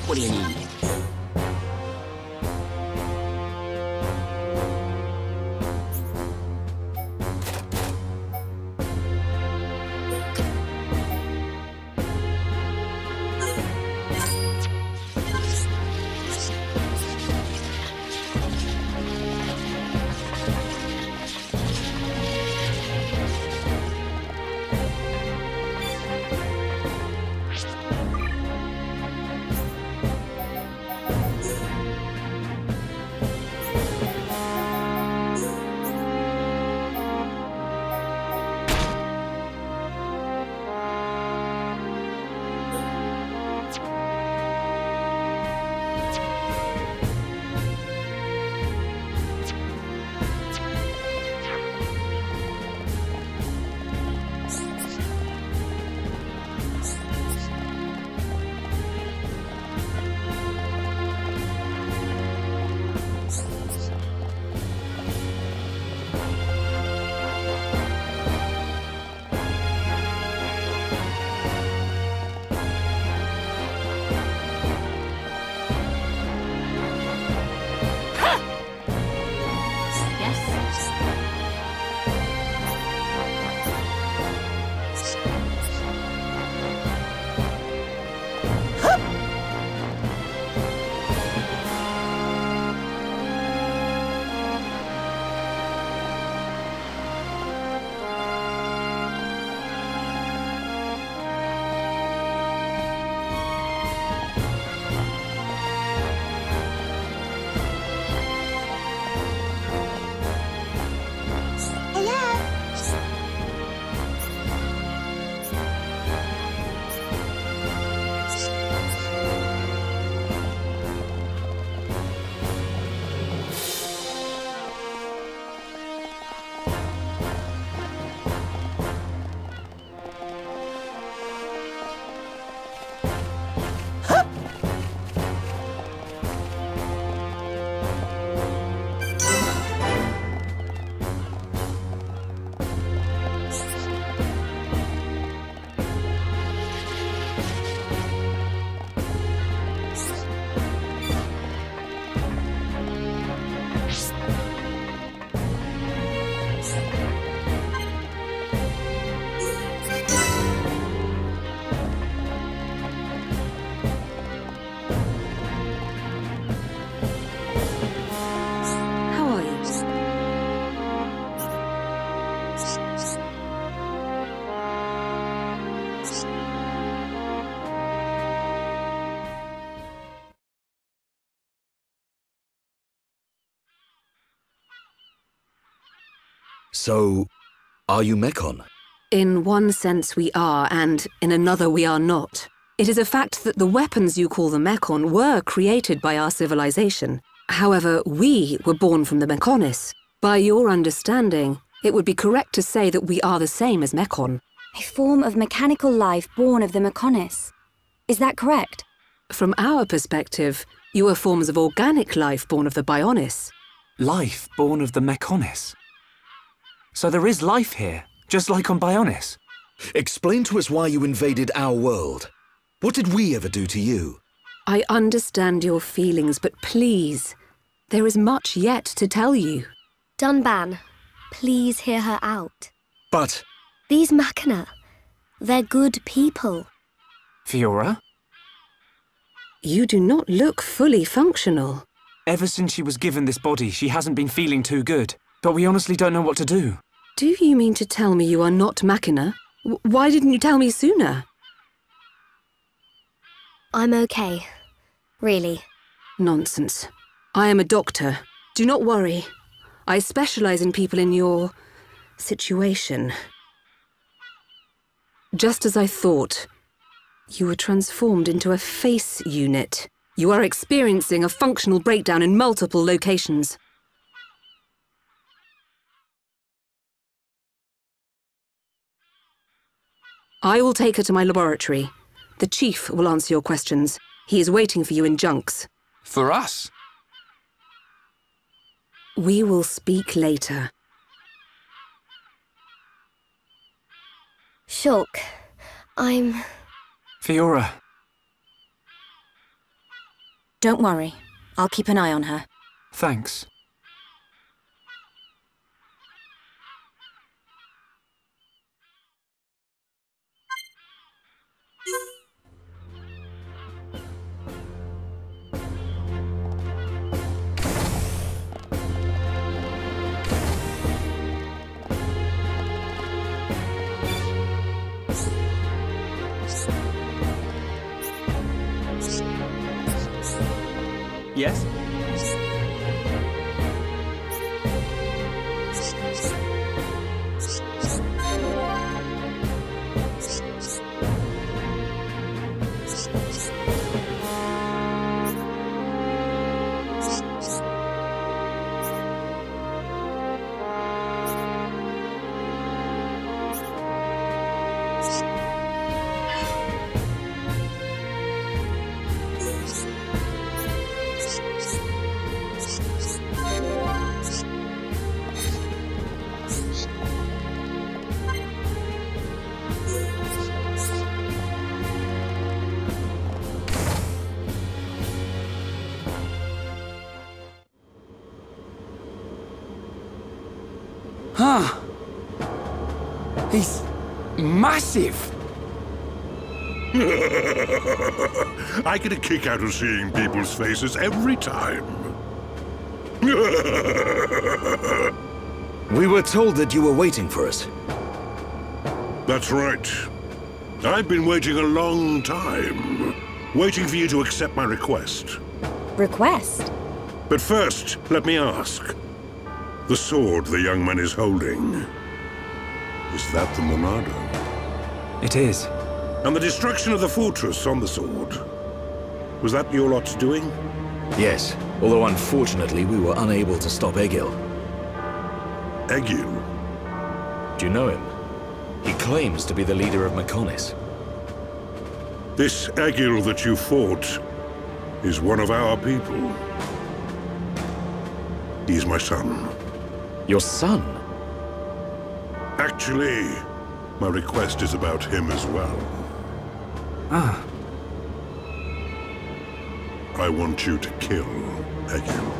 What do you need? So, are you Mechon? In one sense we are, and in another we are not. It is a fact that the weapons you call the Mechon were created by our civilization. However, we were born from the Mechonis. By your understanding, it would be correct to say that we are the same as Mechon. A form of mechanical life born of the Mechonis. Is that correct? From our perspective, you are forms of organic life born of the Bionis. Life born of the Mechonis? So there is life here, just like on Bionis? Explain to us why you invaded our world. What did we ever do to you? I understand your feelings, but please, there is much yet to tell you. Dunban, please hear her out. But... These Machina, they're good people. Fiora? You do not look fully functional. Ever since she was given this body, she hasn't been feeling too good. But we honestly don't know what to do. Do you mean to tell me you are not Machina? Why didn't you tell me sooner? I'm okay. Really. Nonsense. I am a doctor. Do not worry. I specialize in people in your... situation. Just as I thought. You were transformed into a face unit. You are experiencing a functional breakdown in multiple locations. I will take her to my laboratory. The Chief will answer your questions. He is waiting for you in Junks. For us? We will speak later. Shulk, I'm... Fiora. Don't worry. I'll keep an eye on her. Thanks. Yes? Huh. He's massive. I get a kick out of seeing people's faces every time. We were told that you were waiting for us. That's right. I've been waiting a long time. Waiting for you to accept my request. Request? But first, let me ask. The sword the young man is holding, is that the Monado? It is. And the destruction of the fortress on the sword, was that your lot's doing? Yes, although unfortunately we were unable to stop Egil. Egil? Do you know him? He claims to be the leader of Mechonis. This Egil that you fought is one of our people. He's my son. Your son? Actually, my request is about him as well. Ah. I want you to kill Egil.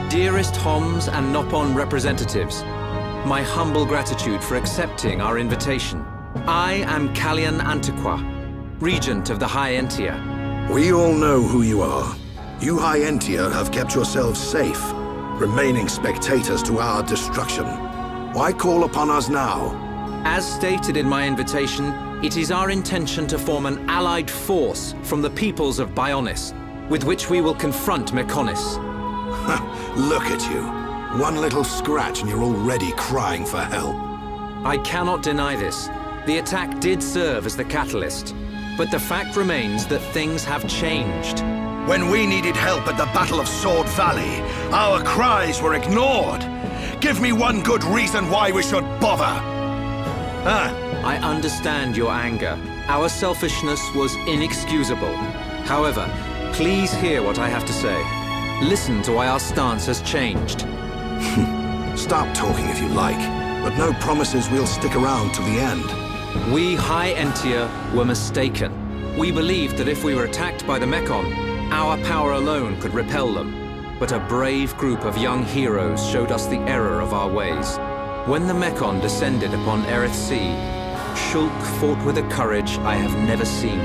Dearest Homs and Nopon representatives, my humble gratitude for accepting our invitation. I am Kallian Antiqua, Regent of the High Entia. We all know who you are. You High Entia have kept yourselves safe, remaining spectators to our destruction. Why call upon us now? As stated in my invitation, it is our intention to form an allied force from the peoples of Bionis, with which we will confront Mechonis. Look at you. One little scratch and you're already crying for help. I cannot deny this. The attack did serve as the catalyst, but the fact remains that things have changed. When we needed help at the Battle of Sword Valley, our cries were ignored. Give me one good reason why we should bother. I understand your anger. Our selfishness was inexcusable. However, please hear what I have to say. Listen to why our stance has changed. Stop talking if you like, but no promises we'll stick around till the end. We High Entia were mistaken. We believed that if we were attacked by the Mechon, our power alone could repel them. But a brave group of young heroes showed us the error of our ways. When the Mechon descended upon Erith Sea, Shulk fought with a courage I have never seen.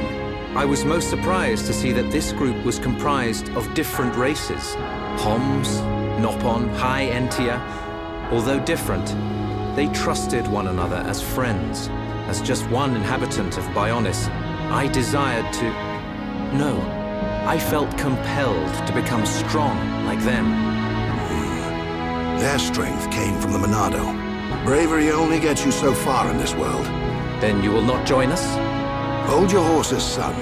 I was most surprised to see that this group was comprised of different races. Homs, Nopon, High Entia, Although different, they trusted one another as friends. As just one inhabitant of Bionis, I desired to... No, I felt compelled to become strong like them. Their strength came from the Monado. Bravery only gets you so far in this world. Then you will not join us? Hold your horses, son.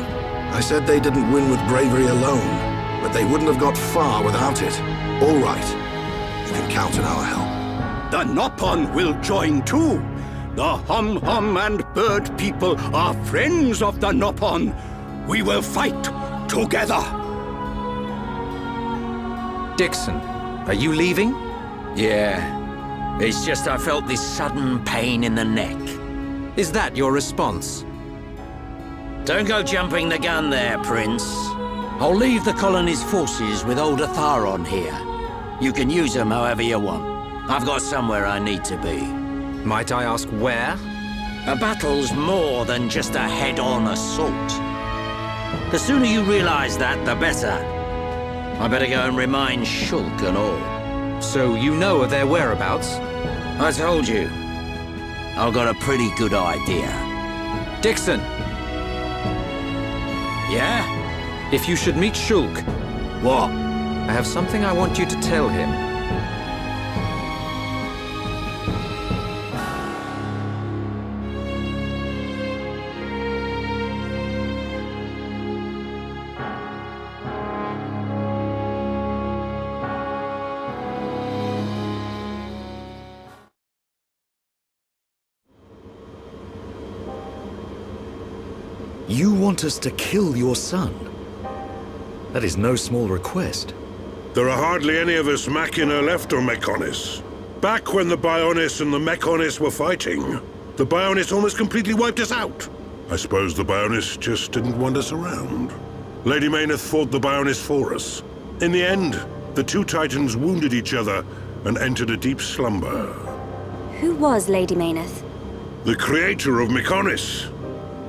I said they didn't win with bravery alone, but they wouldn't have got far without it. All right. You can count on our help. The Nopon will join too. The Hum-Hum and Bird people are friends of the Nopon. We will fight together. Dixon, are you leaving? Yeah. It's just I felt this sudden pain in the neck. Is that your response? Don't go jumping the gun there, Prince. I'll leave the colony's forces with old Atharon here. You can use them however you want. I've got somewhere I need to be. Might I ask where? A battle's more than just a head-on assault. The sooner you realize that, the better. I better go and remind Shulk and all. So you know of their whereabouts? I told you. I've got a pretty good idea. Dixon! Yeah? If you should meet Shulk... What? I have something I want you to tell him. You want us to kill your son? That is no small request. There are hardly any of us Machina left on Mechonis. Back when the Bionis and the Mechonis were fighting, the Bionis almost completely wiped us out. I suppose the Bionis just didn't want us around. Lady Mayneth fought the Bionis for us. In the end, the two Titans wounded each other and entered a deep slumber. Who was Lady Mayneth? The creator of Mechonis.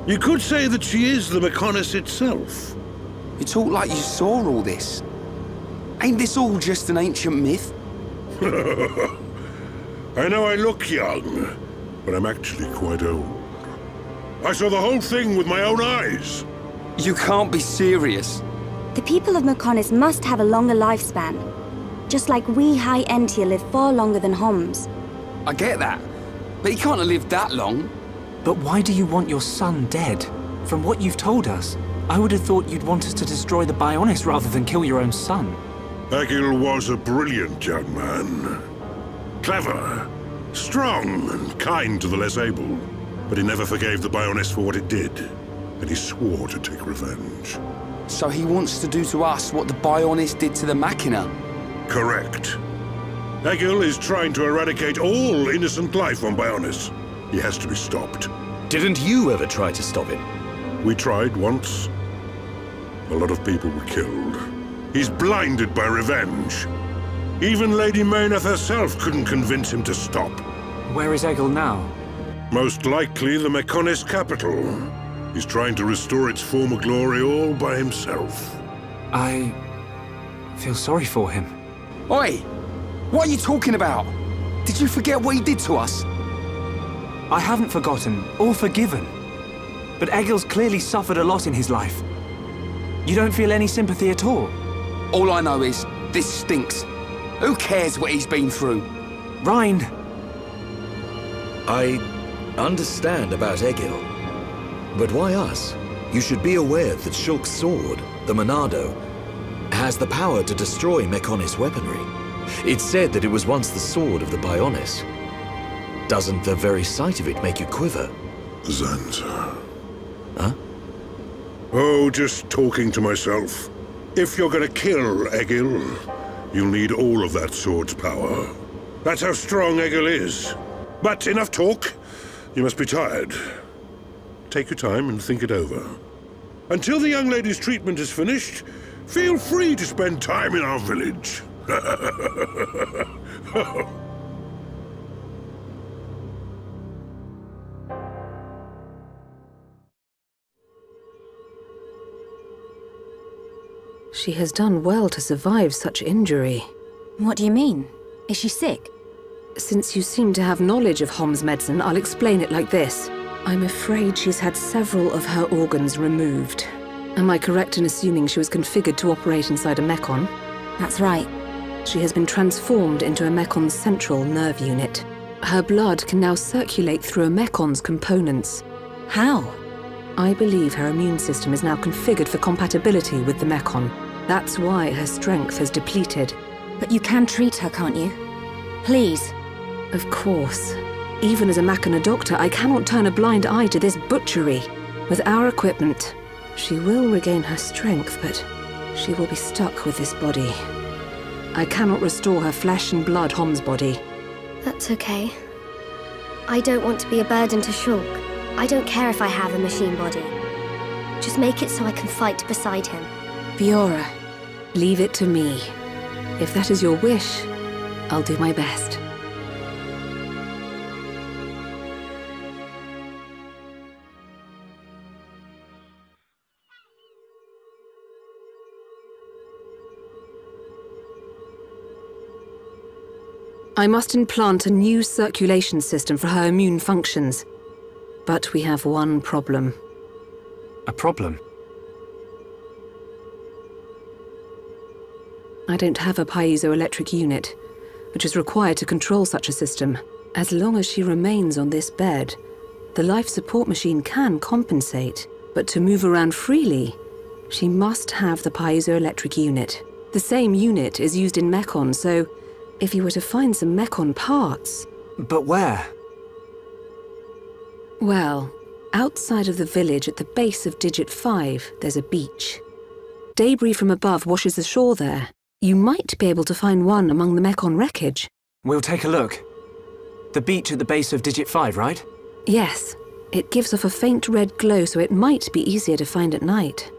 You could say that she is the Mechonis itself. You talk like you saw all this. Ain't this all just an ancient myth? I know I look young, but I'm actually quite old. I saw the whole thing with my own eyes. You can't be serious. The people of Mechonis must have a longer lifespan. Just like we High Entia live far longer than Homs. I get that, but he can't have lived that long. But why do you want your son dead? From what you've told us, I would have thought you'd want us to destroy the Bionis rather than kill your own son. Egil was a brilliant young man. Clever, strong, and kind to the less able. But he never forgave the Bionis for what it did, and he swore to take revenge. So he wants to do to us what the Bionis did to the Machina? Correct. Egil is trying to eradicate all innocent life on Bionis. He has to be stopped. Didn't you ever try to stop him? We tried once. A lot of people were killed. He's blinded by revenge. Even Lady Mayneth herself couldn't convince him to stop. Where is Egil now? Most likely the Mechonis capital. He's trying to restore its former glory all by himself. I feel sorry for him. Oi! What are you talking about? Did you forget what he did to us? I haven't forgotten, or forgiven. But Egil's clearly suffered a lot in his life. You don't feel any sympathy at all? All I know is, this stinks. Who cares what he's been through? Rhine! I understand about Egil. But why us? You should be aware that Shulk's sword, the Monado, has the power to destroy Mechonis weaponry. It's said that it was once the sword of the Bionis. Doesn't the very sight of it make you quiver? Zanza. Huh? Oh, just talking to myself. If you're gonna kill Egil, you'll need all of that sword's power. That's how strong Egil is. But enough talk. You must be tired. Take your time and think it over. Until the young lady's treatment is finished, feel free to spend time in our village. She has done well to survive such injury. What do you mean? Is she sick? Since you seem to have knowledge of Hom's medicine, I'll explain it like this. I'm afraid she's had several of her organs removed. Am I correct in assuming she was configured to operate inside a Mechon? That's right. She has been transformed into a Mekon's central nerve unit. Her blood can now circulate through a Mekon's components. How? I believe her immune system is now configured for compatibility with the Mekon. That's why her strength has depleted. But you can treat her, can't you? Please. Of course. Even as a Mechana doctor, I cannot turn a blind eye to this butchery. With our equipment, she will regain her strength, but she will be stuck with this body. I cannot restore her flesh and blood Hom's body. That's okay. I don't want to be a burden to Shulk. I don't care if I have a machine body. Just make it so I can fight beside him. Fiora, leave it to me. If that is your wish, I'll do my best. I must implant a new circulation system for her immune functions. But we have one problem. A problem? I don't have a piezoelectric unit, which is required to control such a system. As long as she remains on this bed, the life support machine can compensate. But to move around freely, she must have the piezoelectric unit. The same unit is used in Mekon, so if you were to find some Mekon parts... But where? Well, outside of the village at the base of Digit 5, there's a beach. Debris from above washes the shore there. You might be able to find one among the Mekon wreckage. We'll take a look. The beach at the base of Digit 5, right? Yes. It gives off a faint red glow, so it might be easier to find at night.